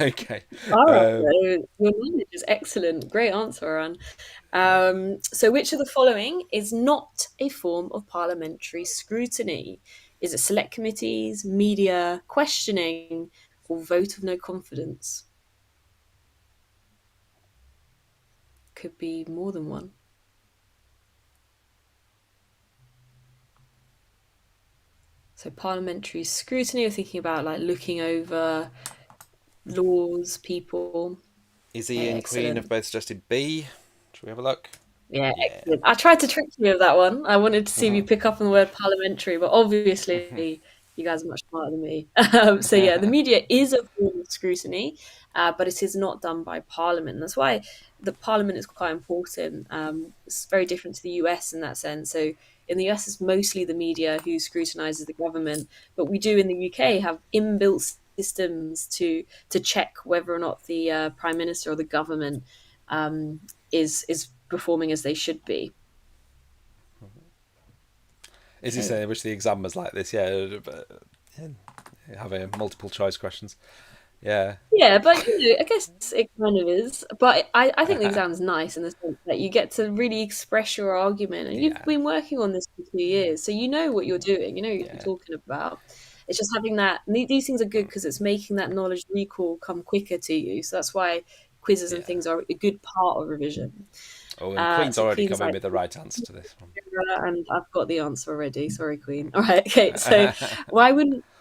Okay. All right, Um, so your knowledge is excellent. Great answer, Aaron. So, which of the following is not a form of parliamentary scrutiny? Is it select committees, media, questioning, or vote of no confidence? Could be more than one. So, parliamentary scrutiny, you're thinking about like looking over laws, people. is Okay, Ian Queen have excellent. both suggested B? Should we have a look? Yeah, Yeah. excellent. I tried to trick you with that one. I wanted to see if you pick up on the word parliamentary, but obviously you guys are much smarter than me. So yeah, the media is a form of scrutiny, but it is not done by Parliament. That's why the Parliament is quite important. It's very different to the US in that sense. So in the US, it's mostly the media who scrutinises the government, but we do in the UK have inbuilt systems to check whether or not the Prime Minister or the government is performing as they should be. Is he Okay. saying I wish the exam was like this? Yeah, but have a multiple choice questions. Yeah, Yeah, but I guess it kind of is. But I think the exam's nice in the sense that you get to really express your argument, and you've yeah, been working on this for 2 years, so you know what you're doing, you know what you're yeah, talking about. It's just having that. These things are good because it's making that knowledge recall come quicker to you. So that's why quizzes and yeah. things are a good part of revision. Oh, and Queen's So already Queen's come in like, with the right answer to this one. and I've got the answer already. Sorry, Queen. All right, okay. So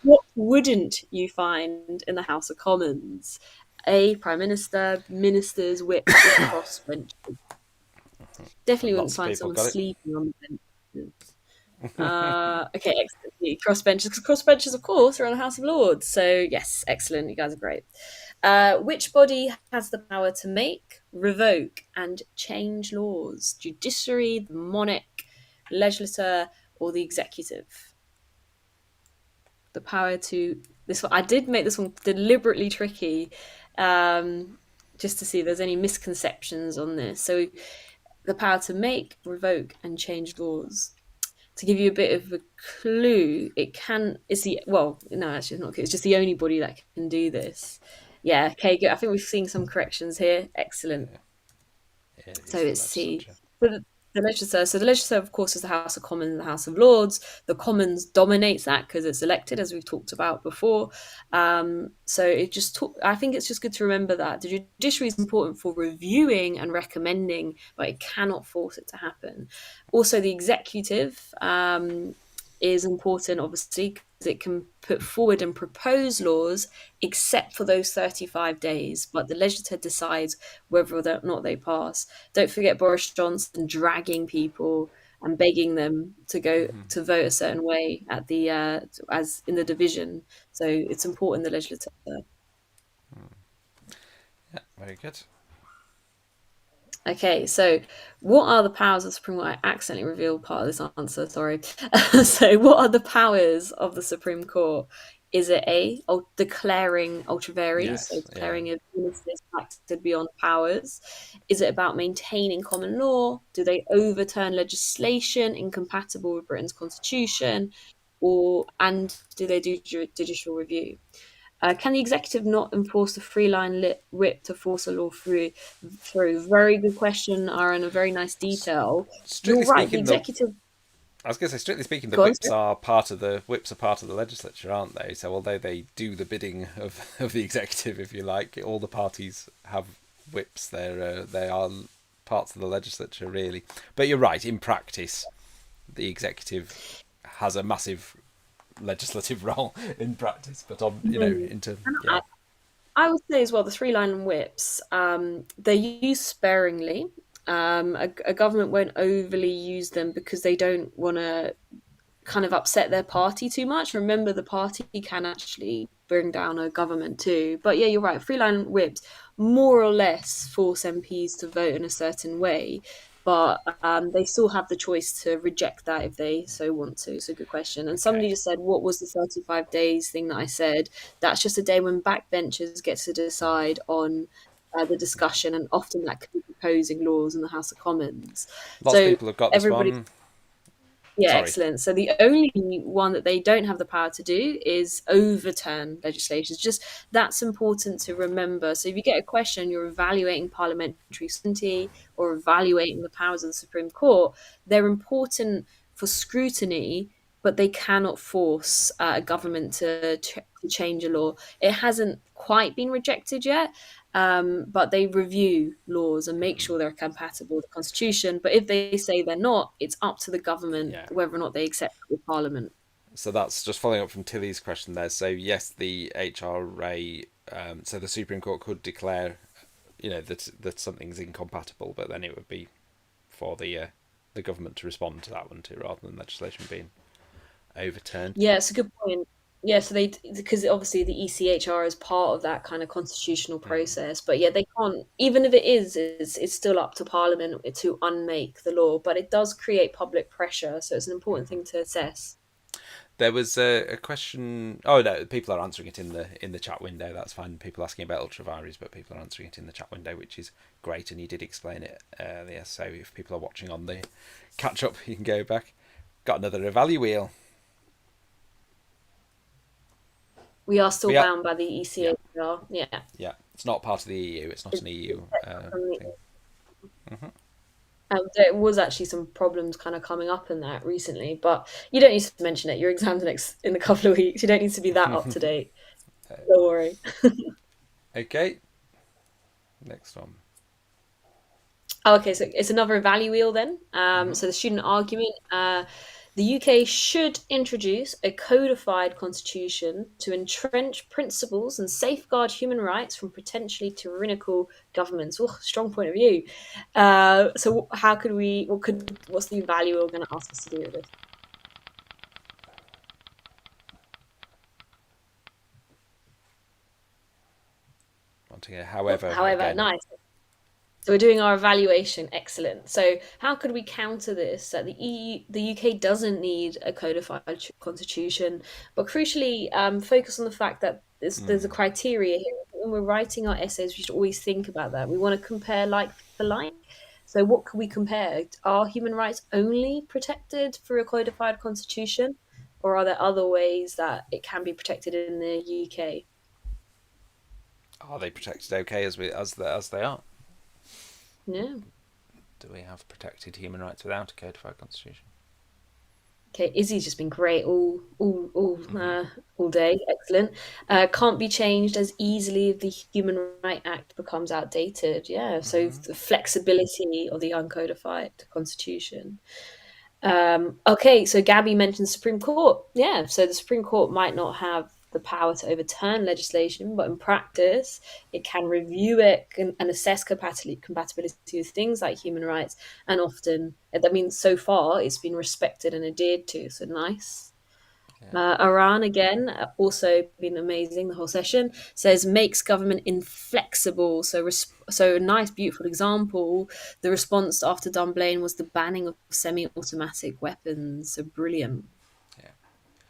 what wouldn't you find in the House of Commons? A, Prime Minister, ministers, whips, or crossbenchers. Definitely And wouldn't lots of find people someone got it. sleeping on the benches. Okay, excellent. Crossbenchers, because crossbenchers, of course, are on the House of Lords. So yes, excellent. You guys are great. Which body has the power to make, revoke, and change laws? Judiciary, the monarch, legislature, or the executive? The power to this one. I did make this one deliberately tricky, um, just to see if there's any misconceptions on this. So the power to make, revoke, and change laws. To give you a bit of a clue, it can. It's the well, no, actually, it's not. It's just the only body that can do this. Yeah. Okay. Good. I think we're seeing some corrections here. Excellent. It So is the it's C. legislature. So the legislature. So the legislature, of course, is the House of Commons and the House of Lords. The Commons dominates that because it's elected, as we've talked about before. So it just. I think it's just good to remember that the judiciary is important for reviewing and recommending, but it cannot force it to happen. Also, the executive. Is important, obviously, because it can put forward and propose laws, except for those 35 days. But the legislature decides whether or not they pass. Don't forget Boris Johnson dragging people and begging them to go to vote a certain way at the as in the division. So it's important the legislature. Yeah, very good. Okay, so what are the powers of the Supreme Court? I accidentally revealed part of this answer, sorry. So, what are the powers of the Supreme Court? Is it A, declaring ultra vires, so Yes, yeah. declaring a ministers acted beyond powers? Is it about maintaining common law? Do they overturn legislation incompatible with Britain's constitution? And do they do judicial review? Can the executive not enforce the free line writ to force a law through? Through very good question, Aaron. A very nice detail. You're Strictly right. The speaking, the executive. I was going to say, strictly speaking, the Go on, whips sir. are part of the legislature, aren't they? So although they do the bidding of the executive, if you like, all the parties have whips. They are parts of the legislature, really. But you're right. In practice, the executive has a massive legislative role in practice. But on Mhm. into And yeah, I would say as well, the three line whips, they're used sparingly. A government won't overly use them because they don't want to kind of upset their party too much. Remember, the party can actually bring down a government too. But yeah, you're right. Freeline whips more or less force MPs to vote in a certain way, but they still have the choice to reject that if they so want to. It's a good question. And okay, somebody just said, "What was the 35 days thing that I said?" That's just a day when backbenchers get to decide on. The discussion, and often that could be proposing laws in the House of Commons. lots of So people have got this everybody one. yeah, Sorry. excellent. So the only one that they don't have the power to do is overturn legislation. It's just that's important to remember. So if you get a question, you're evaluating parliamentary sovereignty or evaluating the powers of the Supreme Court. They're important for scrutiny, but they cannot force a government to change a law. It hasn't quite been rejected yet, but they review laws and make sure they're compatible with the constitution. But if they say they're not, it's up to the government Yeah. whether or not they accept it with parliament. So that's just following up from Tilly's question there. So yes, the HRA, so the Supreme Court could declare, that something's incompatible, but then it would be for the government to respond to that one too, rather than legislation being overturned. Yeah, it's a good point. Yeah, so they because obviously the ECHR is part of that kind of constitutional process, but yeah, they can't. Even if it is, it's still up to Parliament to unmake the law. But it does create public pressure, so it's an important thing to assess. There was a question. Oh no, people are answering it in the chat window. That's fine. People asking about ultraviaries, but people are answering it in the chat window, which is great. And you did explain it earlier. So if people are watching on the catch up, you can go back. Got another EVAL-U-WHEEL. We are still We are. bound by the Yeah, ECHR. Yeah. yeah. It's not part of the EU. It's not It's an EU separate from thing. there was actually some problems kind of coming up in that recently, but you don't need to mention it. Your exam's in a couple of weeks. You don't need to be that up to date. Don't worry. Okay, next one. Oh, okay, so it's another value wheel then. So the student argument, the UK should introduce a codified constitution to entrench principles and safeguard human rights from potentially tyrannical governments. Ooh, strong point of view. So how could we? What's the value wheel going to ask us to do with this? Wanting a however However, again. nice. So we're doing our evaluation. Excellent. So how could we counter this? That the UK doesn't need a codified constitution, but crucially, focus on the fact that there's a criteria here. When we're writing our essays, we should always think about that. We want to compare like for like. So what could we compare? Are human rights only protected through a codified constitution, or are there other ways that it can be protected in the UK? Are they protected okay as they are? No. Do we have protected human rights without a codified constitution? Okay, Izzy's just been great all day. Excellent. Can't be changed as easily if the Human Right Act becomes outdated. Yeah, so the flexibility of the uncodified constitution. Okay, so Gabby mentioned Supreme Court. Yeah, so the Supreme Court might not have the power to overturn legislation, but in practice, it can review it and assess compatibility with things like human rights. And often, I mean, so far, it's been respected and adhered to. So nice. Yeah. Iran again, also been amazing the whole session. Says makes government inflexible. So a nice, beautiful example. The response after Dunblane was the banning of semi-automatic weapons. So brilliant. Yeah.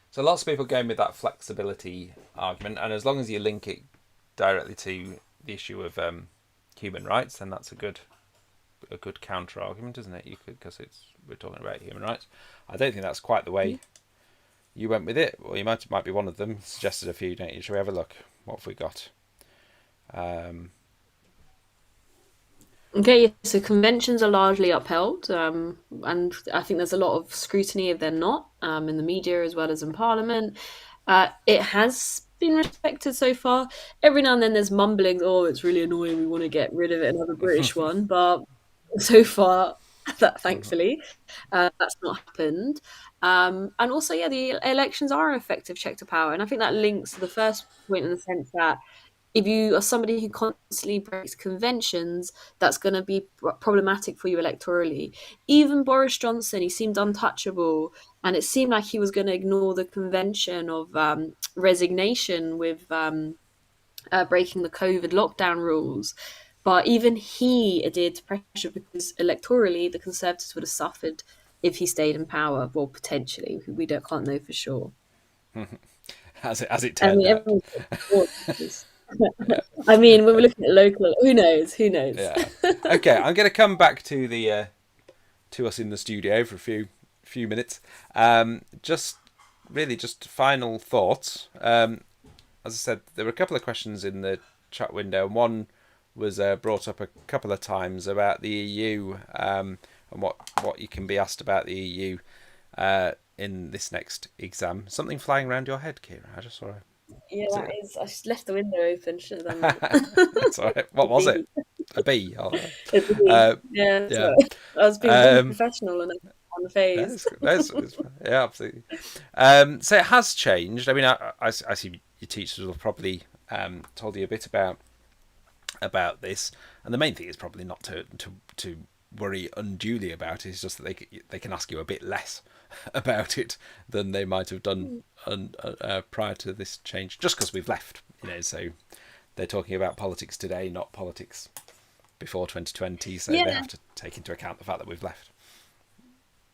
So lots of people going with that flexibility argument, and as long as you link it directly to the issue of human rights, then that's a good counter argument, isn't it? You could, because we're talking about human rights. I don't think that's quite the way you went with it. Well, you might be one of them. Suggested a few, don't you? Shall we have a look? What have we got? Okay, so conventions are largely upheld, and I think there's a lot of scrutiny if they're not, in the media as well as in Parliament. It has been respected so far. Every now and then there's mumblings, oh, it's really annoying, we want to get rid of it and have a British one, but so far, that thankfully, that's not happened. And also, yeah, the elections are an effective check to power, and I think that links to the first point in the sense that if you are somebody who constantly breaks conventions, that's going to be problematic for you electorally. Even Boris Johnson, he seemed untouchable, and it seemed like he was going to ignore the convention of resignation with breaking the COVID lockdown rules. But even he adhered to pressure because electorally, the Conservatives would have suffered if he stayed in power. Well, potentially, we don't can't know for sure. As it I turned mean, out. everyone's I mean, when we're looking at local, who knows? Who knows? Yeah. Okay, I'm going to come back to the to us in the studio for a few minutes. Just really just final thoughts. As I said, there were a couple of questions in the chat window, and one was brought up a couple of times about the EU and what you can be asked about the EU in this next exam. Something flying around your head, Kira? I just saw it. Yeah, Was that it? is. I just left the window open. Should have done That's that. all right. What A was it? bee. A bee. Oh, It's a bee. uh, Yeah, yeah. sorry. I was being really Um, professional and on the phase. yeah, absolutely. So it has changed. I mean, I see your teachers will probably told you a bit about this, and the main thing is probably not to worry unduly about it. It's just that they can ask you a bit less about it than they might have done prior to this change, just because we've left. So they're talking about politics today, not politics before 2020. So they Yeah, have to take into account the fact that we've left.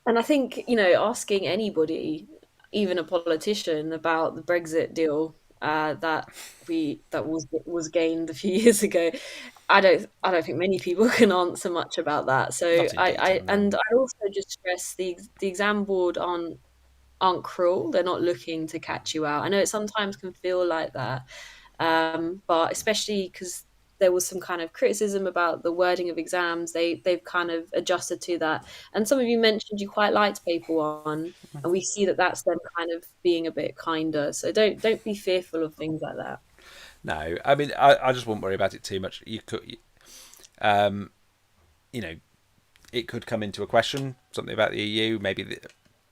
and I think asking anybody, even a politician, about the Brexit deal that was gained a few years ago, I don't think many people can answer much about that. So Not in detail, no. I also just stress the exam board aren't cruel. They're not looking to catch you out. I know it sometimes can feel like that, but especially because there was some kind of criticism about the wording of exams, they've kind of adjusted to that. And some of you mentioned you quite liked paper one, and we see that that's them kind of being a bit kinder. So don't be fearful of things like that. No, I mean, I just wouldn't worry about it too much. You could, um, you know, it could come into a question, something about the EU, maybe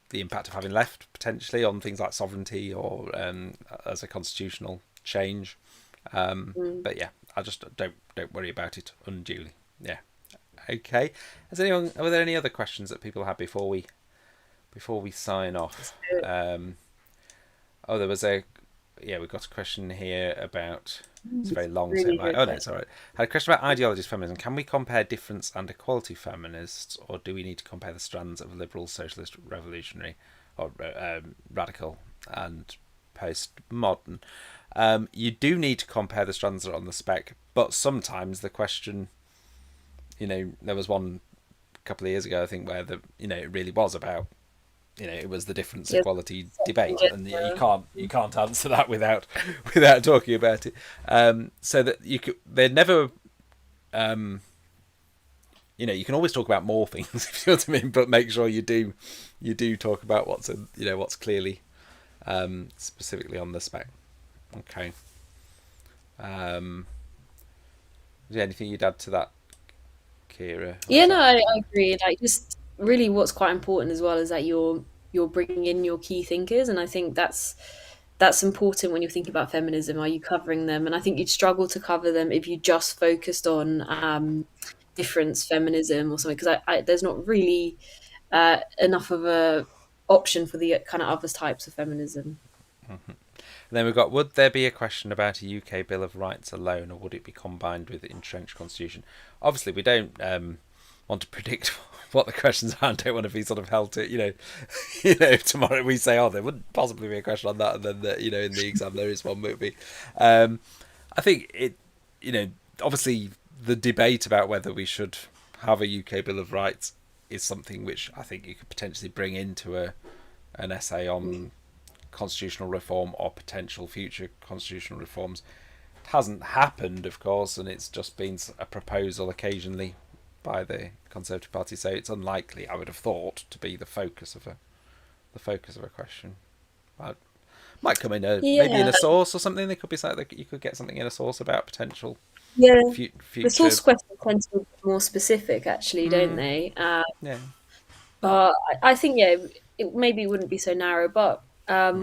the impact of having left potentially on things like sovereignty or as a constitutional change. Mm. But yeah, I just don't worry about it unduly. Yeah. Okay. Has anyone? Were there any other questions that people had before we sign off? So Oh, there was a. Yeah, we've got a question here about. It's very it's long, so it really might. good Oh no, it's question. all right. I had a question about ideologies of feminism. Can we compare difference and equality feminists, or do we need to compare the strands of liberal, socialist, revolutionary, or radical and postmodern? You do need to compare the strands that are on the spec, but sometimes the question, there was one a couple of years ago, I think, where it really was about, it was the difference Yes, equality debate, and gender. you can't answer that without without talking about it. So that they're never, you can always talk about more things if you know what I mean, but make sure you do talk about what's clearly specifically on the spec. Okay. Is there anything you'd add to that, Kira, or Yeah, is no, that I agree. Like, just really, what's quite important as well is that you're bringing in your key thinkers, and I think that's important when you're thinking about feminism. Are you covering them? And I think you'd struggle to cover them if you just focused on difference feminism or something, because there's not really enough of a option for the kind of other types of feminism. And then we've got, would there be a question about a UK Bill of Rights alone, or would it be combined with the entrenched constitution? Obviously, we don't want to predict what the questions are and don't want to be sort of held to, if tomorrow we say, oh, there wouldn't possibly be a question on that, and then, in the exam there is one, would be. I think obviously the debate about whether we should have a UK Bill of Rights is something which I think you could potentially bring into an essay on constitutional reform or potential future constitutional reforms. It hasn't happened, of course, and it's just been a proposal occasionally by the Conservative Party, so it's unlikely, I would have thought, to be the focus of a question. But might come in maybe in Yeah, a source or something. There could be something that you could get something in a source about potential yeah. The future. source questions tend to be more specific, actually, don't Mm, they? yeah. But I think, yeah, maybe it wouldn't be so narrow, but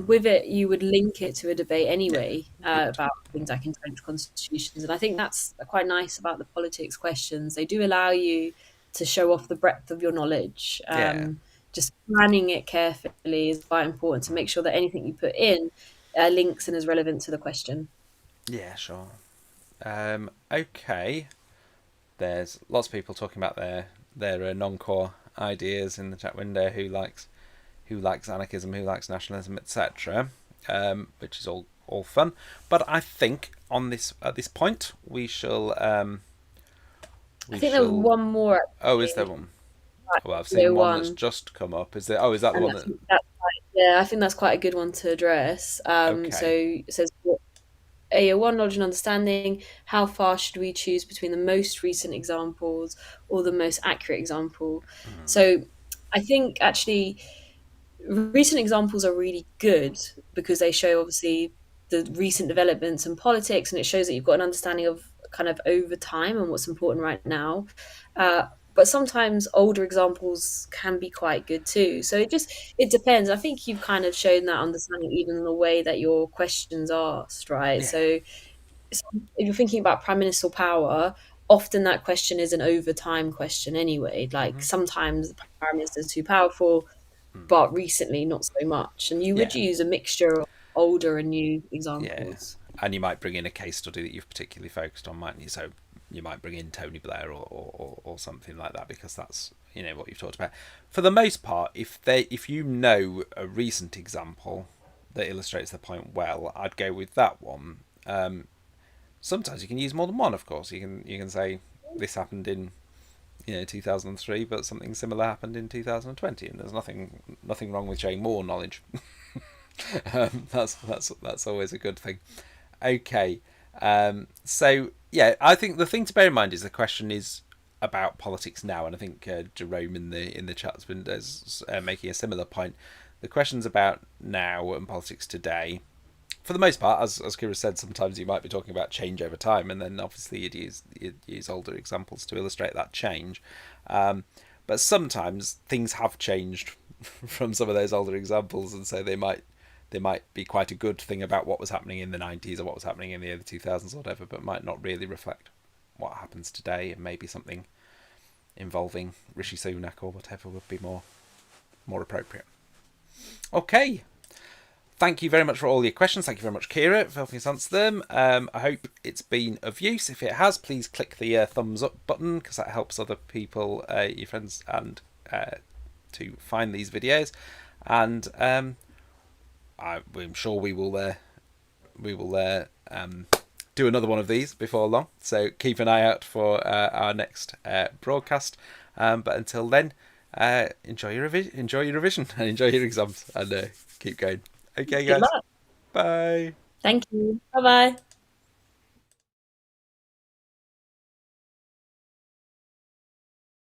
with it, you would link it to a debate Yeah. anyway You would. about things like entrenched constitutions. And I think that's quite nice about the politics questions. They do allow you to show off the breadth of your knowledge. Yeah. Just planning it carefully is quite important to make sure that anything you put in links and is relevant to the question. Yeah. Sure. Okay. There's lots of people talking about their non-core ideas in the chat window. Who likes anarchism, who likes nationalism, etc. Which is all fun. But I think at this point we shall I we think there was shall. one more Oh, is there actually, one? like Well, I've seen year one that's one. just come up. Is there? Oh, is that the And one I that? think yeah, I think that's quite a good one to address. So Okay. it says, A1 knowledge and understanding. How far should we choose between the most recent examples or the most accurate example? So I think actually recent examples are really good because they show obviously the recent developments in politics, and it shows that you've got an understanding of kind of over time and what's important right now. Uh, but sometimes older examples can be quite good too. So it depends. I think you've kind of shown that understanding even in the way that your questions are asked, right? Yeah. So if you're thinking about prime ministerial power, often that question is an over time question anyway. Like sometimes the prime minister is too powerful, but recently not so much. And you would Yeah. use a mixture of older and new Yeah. examples. And you might bring in a case study that you've particularly focused on, mightn't you? So you might bring in Tony Blair or something like that, because that's what you've talked about. For the most part, if you know a recent example that illustrates the point well, I'd go with that one. sometimes you can use more than one. Of course, you can say this happened in 2003, but something similar happened in 2020, and there's nothing wrong with sharing more knowledge. That's always a good thing. Okay, so yeah, I think the thing to bear in mind is the question is about politics now, and I think Jerome in the chat's been making a similar point. The question's about now and politics today. For the most part, as Kira said, sometimes you might be talking about change over time, and then obviously you'd use older examples to illustrate that change. But sometimes things have changed from some of those older examples, and so they might be quite a good thing about what was happening in the 90s or what was happening in the early 2000s or whatever, but might not really reflect what happens today, and maybe something involving Rishi Sunak or whatever would be more appropriate. Okay. Thank you very much for all your questions. Thank you very much, Ciara, for helping us answer them. I hope it's been of use. If it has, please click the thumbs up button, because that helps other people, your friends, and to find these videos. And I'm sure we will do another one of these before long. So keep an eye out for our next broadcast. But until then, enjoy your revision and enjoy your exams, and keep going. Okay, Good guys. luck. Bye. Thank you. Bye bye.